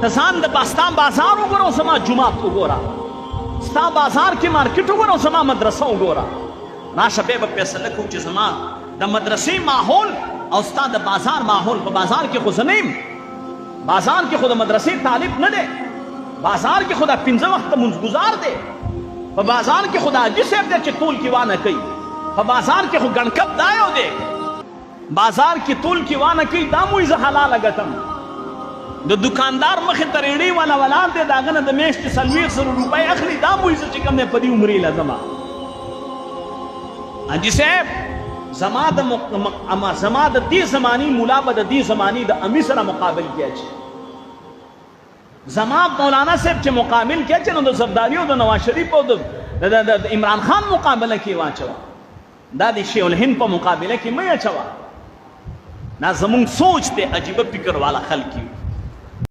ته ځان د ستا بازار وګوره او زما جومات وګوره، ستا بازار کې مارکیټ وګوره او زما مدرسه وګوره. راشه بیا به فیصله کوو چې زما د مدرسې ماحول او ستا د بازار ماحول. په بازار کې خو زه نه یم، بازار کې خو د مدرسې طالب نه دی، بازار کې خو د 5 وخته منځګزار دی، په بازار کې خو د حاجي صاحب دی چې تول کې وانه کوي، په بازار کې خو ګڼکپ دا یو دی، بازار کې تول کې وانه کوي. دا مو زه حلاله ګټم. د دکاندار مخې ته ریړۍ والا ولاړ دی، د هغه نه د میاشتې 400 روپۍ اخلي. دا مو زه چې کوم دی په دې عمرې لازمه حاجي صاحب زما د دې زماني مولا به د دې زماني د امي سره مقابل کیا چې زما مولانا صاحب چې مقابل کیا چې نو د زرداری او د نواز شریف او د عمران خان مقابله کې واچوه، دا د شیخ الهند په مقابله کې مې اچوه. دا زمونږ سوچ دی، عجیبه فکر والا خلک یو.